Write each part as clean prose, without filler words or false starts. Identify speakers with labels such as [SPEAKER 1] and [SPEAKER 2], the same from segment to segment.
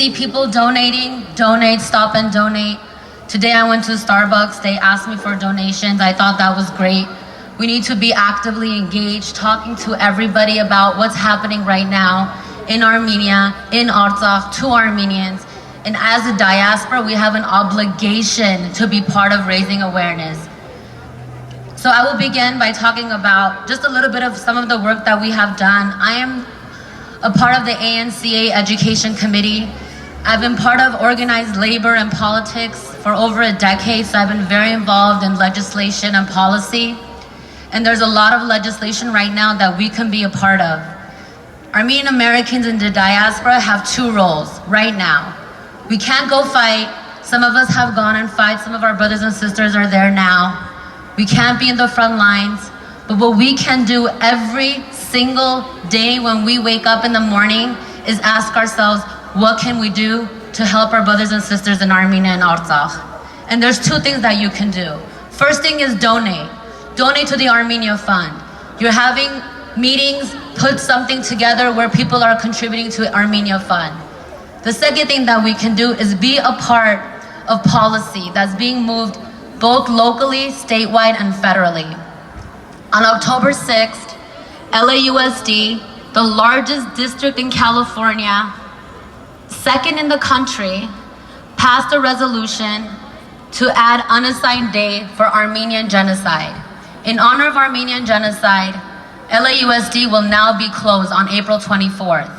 [SPEAKER 1] see people donating, donate, stop and donate. Today I went to Starbucks, they asked me for donations. I thought that was great. We need to be actively engaged, talking to everybody about what's happening right now in Armenia, in Artsakh, to Armenians. And as a diaspora, we have an obligation to be part of raising awareness. So I will begin by talking about just a little bit of some of the work that we have done. I am a part of the ANCA Education Committee. I've been part of organized labor and politics for over a decade, so I've been very involved in legislation and policy. And there's a lot of legislation right now that we can be a part of. Armenian Americans in the diaspora have two roles right now. We can't go fight. Some of us have gone and fight. Some of our brothers and sisters are there now. We can't be in the front lines. But what we can do every single day when we wake up in the morning is ask ourselves, what can we do to help our brothers and sisters in Armenia and Artsakh? And there's two things that you can do. First thing is donate. Donate to the Armenia Fund. You're having meetings, put something together where people are contributing to Armenia Fund. The second thing that we can do is be a part of policy that's being moved both locally, statewide, and federally. On October 6th, LAUSD, the largest district in California, second in the country, passed a resolution to add unassigned day for Armenian genocide. In honor of Armenian genocide, LAUSD will now be closed on April 24th.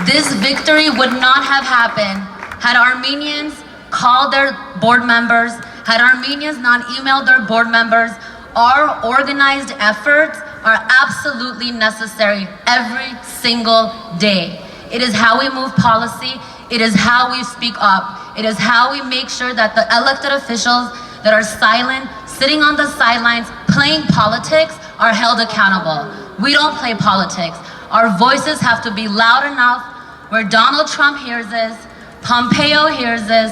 [SPEAKER 1] This victory would not have happened had Armenians called their board members, had Armenians not emailed their board members. Our organized efforts are absolutely necessary every single day. It is how we move policy. It is how we speak up. It is how we make sure that the elected officials that are silent, sitting on the sidelines, playing politics, are held accountable. We don't play politics. Our voices have to be loud enough where Donald Trump hears us, Pompeo hears us,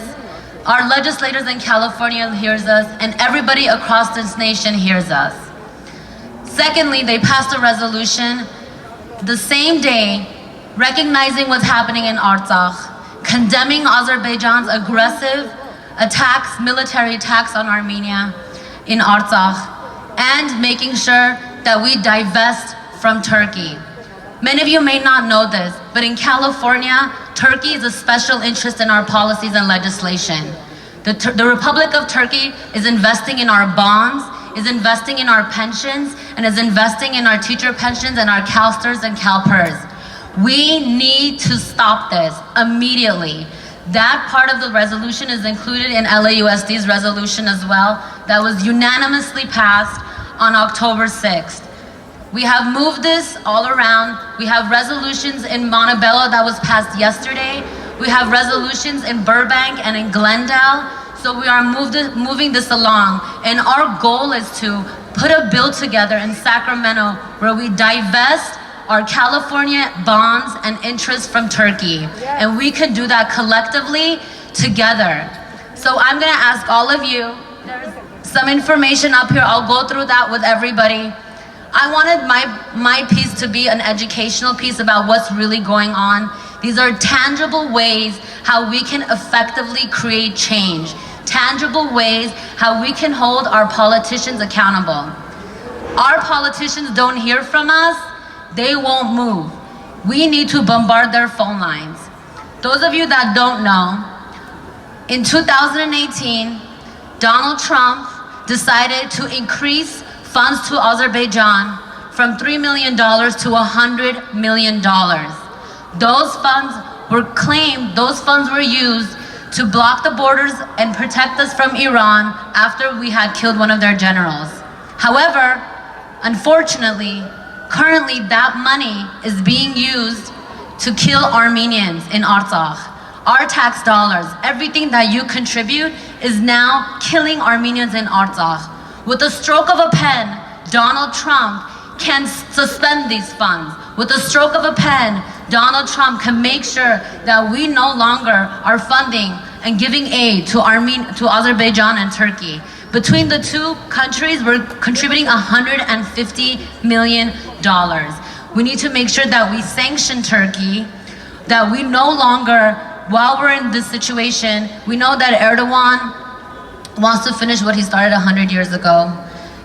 [SPEAKER 1] our legislators in California hears us, and everybody across this nation hears us. Secondly, they passed a resolution the same day recognizing what's happening in Artsakh, condemning Azerbaijan's aggressive attacks, military attacks on Armenia in Artsakh, and making sure that we divest from Turkey. Many of you may not know this, but in California, Turkey is a special interest in our policies and legislation. The Republic of Turkey is investing in our bonds, is investing in our pensions, and is investing in our teacher pensions and our CalSTRS and CalPERS. We need to stop this immediately. That part of the resolution is included in LAUSD's resolution as well, that was unanimously passed on October 6th. We have moved this all around. We have resolutions in Montebello that was passed yesterday. We have resolutions in Burbank and in Glendale. So we are moving this along. And our goal is to put a bill together in Sacramento where we divest our California bonds and interests from Turkey. And we can do that collectively together. So I'm gonna ask all of you, there's some information up here, I'll go through that with everybody. I wanted my piece to be an educational piece about what's really going on. These are tangible ways how we can effectively create change. Tangible ways how we can hold our politicians accountable. Our politicians don't hear from us, they won't move. We need to bombard their phone lines. Those of you that don't know, in 2018, Donald Trump decided to increase funds to Azerbaijan from $3 million to $100 million. Those funds were claimed, those funds were used to block the borders and protect us from Iran after we had killed one of their generals. However, unfortunately, currently that money is being used to kill Armenians in Artsakh. Our tax dollars, everything that you contribute is now killing Armenians in Artsakh. With the stroke of a pen, Donald Trump can suspend these funds. With the stroke of a pen, Donald Trump can make sure that we no longer are funding and giving aid to Azerbaijan and Turkey. Between the two countries, we're contributing $150 million. We need to make sure that we sanction Turkey, that we no longer, while we're in this situation, we know that Erdogan wants to finish what he started 100 years ago.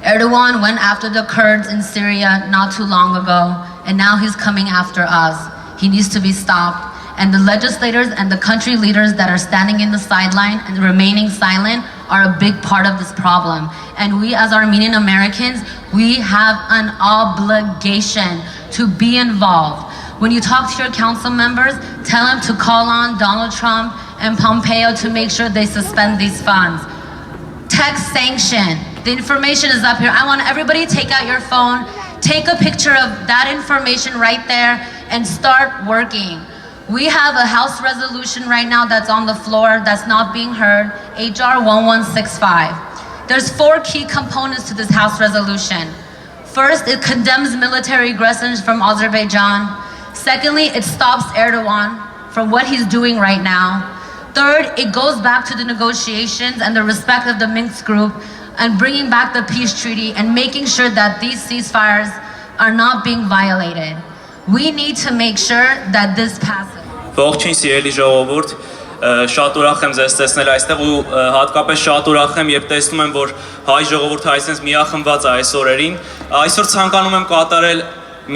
[SPEAKER 1] Erdogan went after the Kurds in Syria not too long ago, and now he's coming after us. He needs to be stopped. And the legislators and the country leaders that are standing in the sideline and remaining silent are a big part of this problem. And we as Armenian Americans, we have an obligation to be involved. When you talk to your council members, tell them to call on Donald Trump and Pompeo to make sure they suspend these funds. Text sanction. The information is up here. I want everybody to take out your phone, take a picture of that information right there, and start working. We have a House resolution right now that's on the floor that's not being heard, HR 1165. There's 4 key components to this House resolution. First, it condemns military aggressions from Azerbaijan. Secondly, it stops Erdogan from what he's doing right now. Third, it goes back to the negotiations and the respect of the Minsk group and bringing back the peace treaty and making sure that these ceasefires are not being violated. We need to make sure that this passes.
[SPEAKER 2] Ողջույն սիրելի ժողովուրդ, շատ ուրախ եմ ձեզ տեսնել այստեղ ու հատկապես շատ ուրախ եմ, երբ տեսնում եմ, որ հայ ժողովուրդը այսպես միախմբված է այս օրերին։ Այսօր ցանկանում եմ կատարել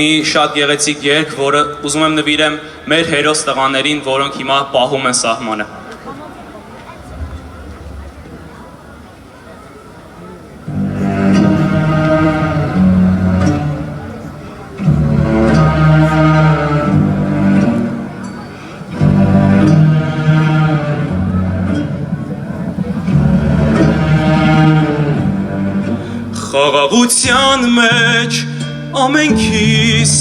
[SPEAKER 2] մի շատ գեղեցիկ երգ, որը ուզում եմ նվիրեմ մեր հերոս տղաներին, որոնք հիմա պահում են սահմանը։ Խաղաղության մեջ ամենքիս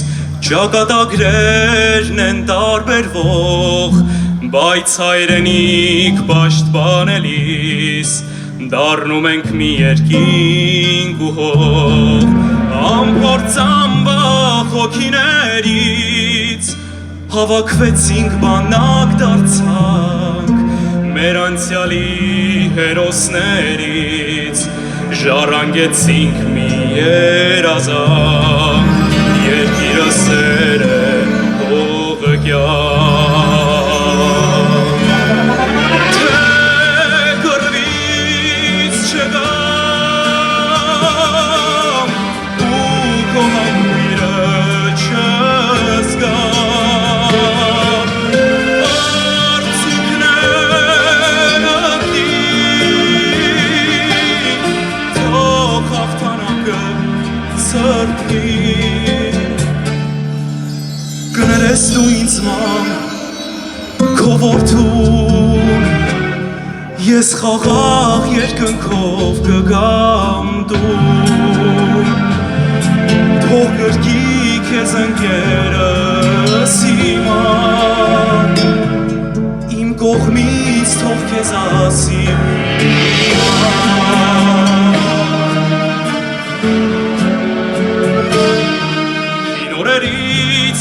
[SPEAKER 2] ճակատագրերն են տարբերվող, բայց հայրենիք պաշտպանելիս դառնում ենք մի երկինք ու հող, ամփորձամբախ հոգիներից հավաքվեցինք բանակ դարձանք մեր անցյալի հերոսներից ժառանգեցինք մի երազանք, երկիրը սեր է, հողը կյանք, թե կռվից չգամ ու քո համբույրը չզգամ, Գներես դու ինձ ման քո որդուն, ես խաղաղ երկնքով կգամ դու, թող գրկի քեզ ընկերս հիմա, իմ կողմից թող քեզ ասի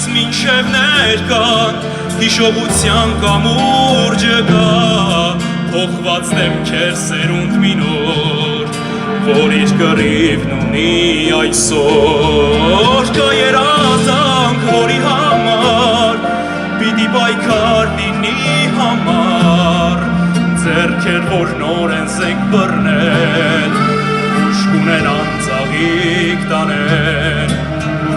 [SPEAKER 2] մինչև ներկան, հիշողության կամուրջը կա, փոխված դեմքեր սերունդ մի նոր, որ իր կռիվն ունի այսօր, կա երազանք, որի համար, պիտի պայքար լինի համար, ձեռքեր, որ նոր են զենք բռնել, ուշ կունեն անձաղիկ տանեն,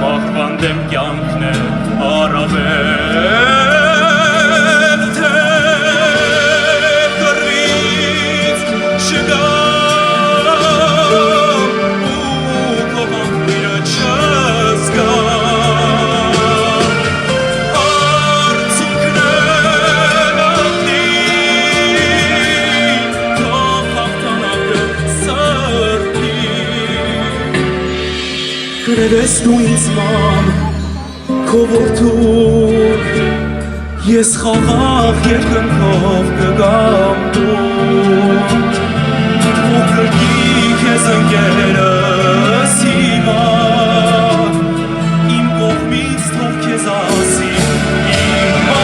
[SPEAKER 2] մահվան դեմ կյանքն է առավել, թե կռվից չգամ ու քո համբույրը չզգամ, արցունքներ ակնի, թող հաղթանակը սրտի, գրել ես դու ինձ ման քո որդուն, ես խաղաղ երկնքով կգամ դու, թող գրկի քեզ ընկերս հիմա, իմ կողմից թող քեզ ասի հիմա,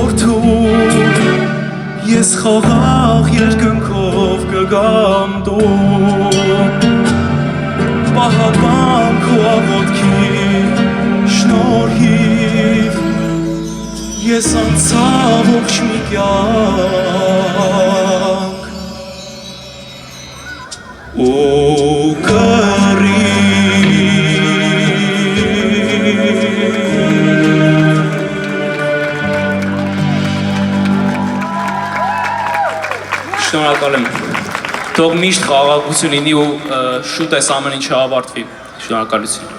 [SPEAKER 2] որդու Ես խաղաղ երկնքով կգամ դու Պահապան քո աղոթքի շնորհիվ Ես անցա ողջ մի կյանք ու Շնորհակալ եմ։ Թող միշտ խաղաղություն լինի ու շուտ այս ամեն ինչը ավարտվի։ Շնորհակալություն։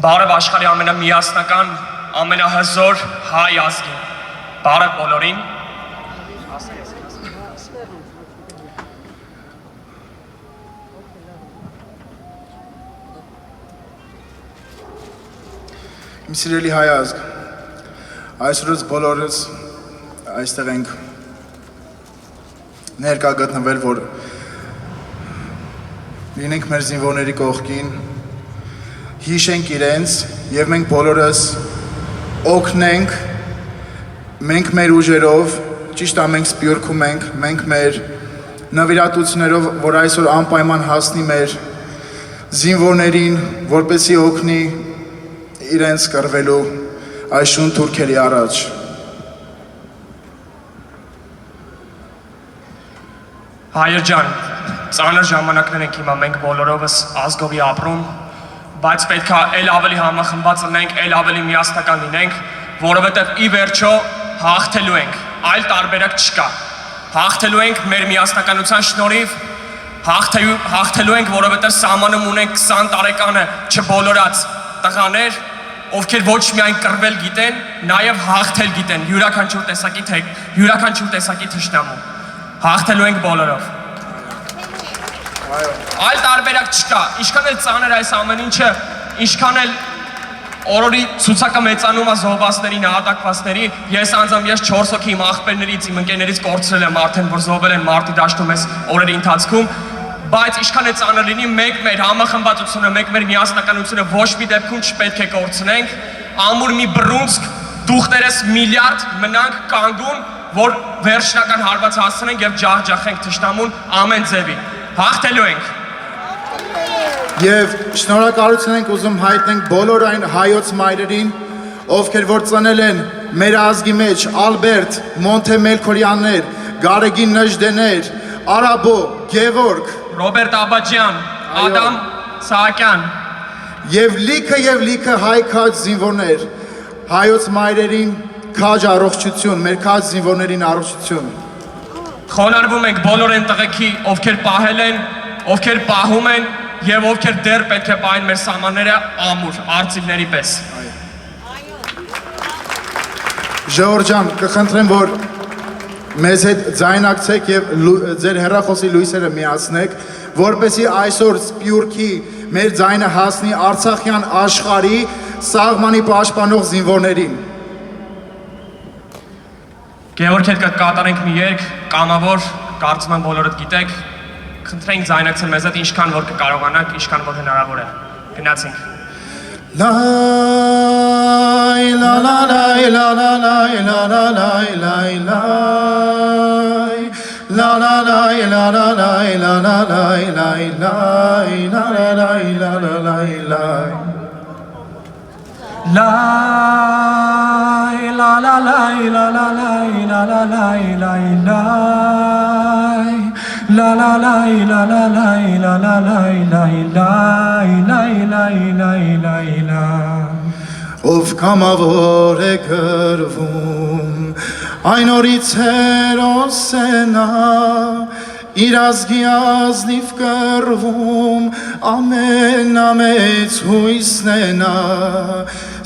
[SPEAKER 3] Բարև աշխարհի ամենամիասնական, ամենահզոր հայ ազգին։ Բարև բոլորին։
[SPEAKER 4] Իմ սիրելի հայ ազգ, այսօրս բոլորս այստեղ ենք ներկա գտնվել, որ լինենք մեր զինվորների կողքին, հիշենք իրենց և մենք բոլորս օգնենք, մենք մեր ուժերով, ճիշտ է մենք սպյուրքում ենք, մենք մեր նվիրատություններով, որ այսօր անպայման հասնի մեր զինվորներին, որպեսզի օգնի իրենց կռվելու այս շուն թուրքերի առաջ։
[SPEAKER 3] Հայեր ջան, ծանր ժամանակներ ենք հիմա մենք բոլորովս ազգովի ապրում, բայց պետք է էլ ավելի համախմբված լինենք, էլ ավելի միասնական լինենք, որովհետև ի վերջո հաղթելու ենք, այլ տարբերակ չկա։ Հաղթելու ենք մեր միասնականության շնորհիվ, հաղթելու ենք, որովհետև սահմանում ունենք 20 տարեկանը չբոլորած տղաներ, ովքեր ոչ միայն կռվել գիտեն, նաև հաղթել գիտեն յուրաքանչյուր տեսակի թշնամու։ Հաղթելու ենք բոլորով։ Այլ տարբերակ չկա, ինչքան էլ ծանր այս ամեն ինչը, ինչքան էլ օրորի ցուցակը մեծանում է զոհվածների, նահատակվածների, ես 4 հոգի իմ աղբերներից, իմ ընկերներից կորցրել եմ արդեն, որ զոհվել են մարտի դաշտում այս օրերի ընթացքում, բայց ինչքան էլ ծանր լինի, մենք մեր համախմբվածությունը, մենք մեր միասնականությունը ոչ մի դեպքում չպետք է կորցնենք, ամուր մի բռունցք, դուխներս միլիարդ մնանք կանգուն, որ վերջնական հարված հասցնենք և ջախջախենք թշնամուն ամեն ձևի։ Հաղթելու ենք։
[SPEAKER 4] Եվ շնորհակալություն ենք ուզում հայտնենք բոլոր այն հայոց մայրերին, ովքեր որ ծնել են մեր ազգի մեջ Ալբերտ, Մոնթե Մելքորյաններ, Գարեգին Նժդեներ, Արաբո, Գևորք,
[SPEAKER 3] Ռոբերտ Աբաջյան, Ադամ Սահակյան
[SPEAKER 4] և լիքը հայ քաջ զինվորներ, հայոց մայրերին քաջ առողջություն, մեր քաջ զինվորներին առողջություն։
[SPEAKER 3] Խոնարհվում ենք բոլոր այն տղեկի, ովքեր պահել են, ովքեր պահում են և ովքեր դեռ պետք է պահեն մեր սահմանները ամուր, արծիվների պես։
[SPEAKER 4] Ժողովուրդ ջան, կխնդրեմ, որ մեզ հետ ձայնակցեք և ձեր հեռախոսի լույսերը միացնեք, որպեսզի այսօր Սփյուռքի մեր ձայնը հասնի Արցախյան աշխարհի սահմանի պաշտպանող զինվորներին։
[SPEAKER 3] Գևորք հետ կկատարենք մի երգ, կամավոր, կարծում եմ բոլորդ գիտեք, խնդրենք ձայնակցել մեզ հետ ինչքան որ կկարողանանք, ինչքան որ հնարավոր է։ Գնացինք։ Լայ լա լա լայ լա լա լայ լա լա լայ լայ լայ լա լա լայ լա լա լայ լա լա լայ լայ լայ լա լա լայ լա լա լայ լայ Lai la la lai la la lai la la lai lai lai la la lai la la lai la la lai lai lai lai lai lai lai lai Ով կամավոր է գրվում այն օրից հերոսենա իր ազգի ազնիվ կռվում ամենամեծ հույսն է նա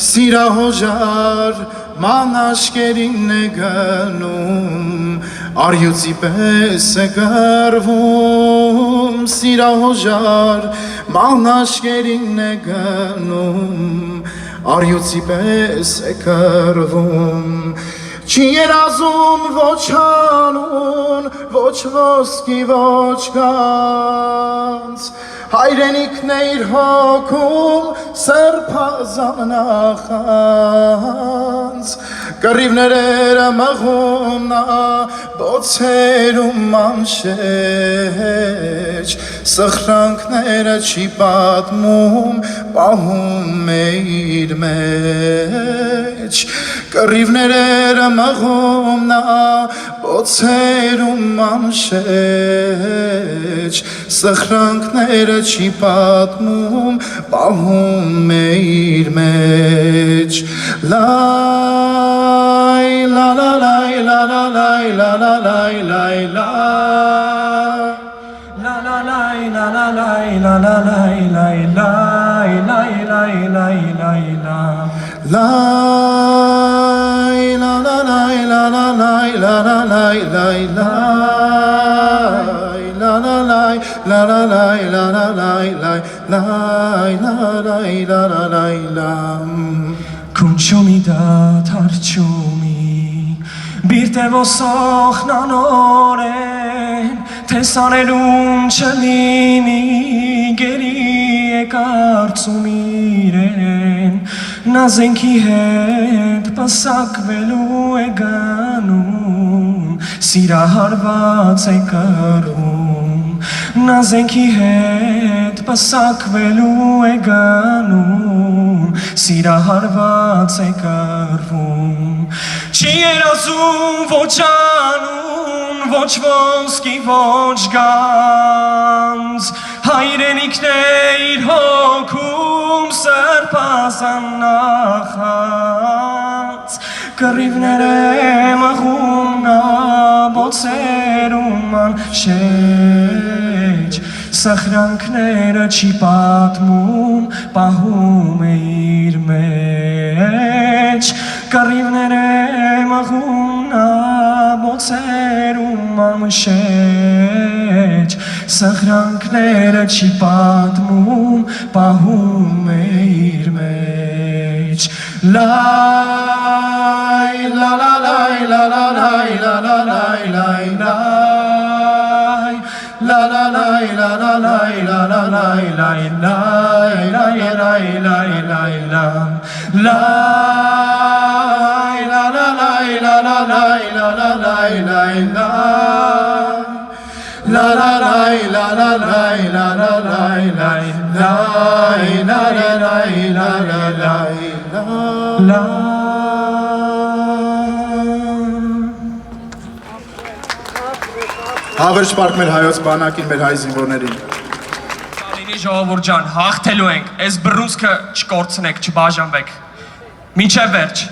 [SPEAKER 3] սիրահոժար ման աշկերին է գնում արյուծի պես է կռվում սիրահոժար ման աշկերին է գնում արյուծի պես է կռվում Չի երազում ոչ հանուն, ոչ ոսկի, ոչ գանձ, հայրենիքն է իր հոգում, սրբազան նախանձ, կռիվներերը մղում նա, բոցերում ամշեջ, սխրանքները չի պատմում, պահում է իր մեջ, կռիվներերը մղում նա, բոցերում ամշեջ, սխրանքները չի պատմում, պահում է իր մեջ, լայ, լա լա լայ, լա լա լայ, լա լա լայ, լայ լայ, La la la la la la la la la la la la la la la
[SPEAKER 4] Lai la la lai la la lai la la lai lai lai la la lai la la lai la la lai lai lai la lai la la lai la
[SPEAKER 3] Kunchumi da tarchumi birte vosokh nanoren tesanelun chelini geri ekartsumiren nazenki het pasakvelu eganun sira harvat ekarun nazenki het pasakvelu eganun sira harvat ekarun Chi erazun voçanun voç voski voç gans Hayrenikneir hokum serpasan nachat Karivnere mahumna botseruman shech Sachranknere chipatmun pahum eir mech Karivnere mahumna botseruman shech Sachranknere chipatmun pahum eir mech Lai la la lai la la lai la la lai lai lai La la lai la la lai la la lai lai lai lai lai lai lai la Lai la la lai la la lai la la lai lai lai La la lai la la lai la la lai lai lai la la lai la la lai la
[SPEAKER 4] Հավերժ պարկ մեր հայոց բանակին, մեր հայ զինվորներին
[SPEAKER 3] Լինի ժողովուրդ ջան, հաղթելու ենք, այս բռունցքը չկորցնեք, չբաժանվեք Մինչև վերջ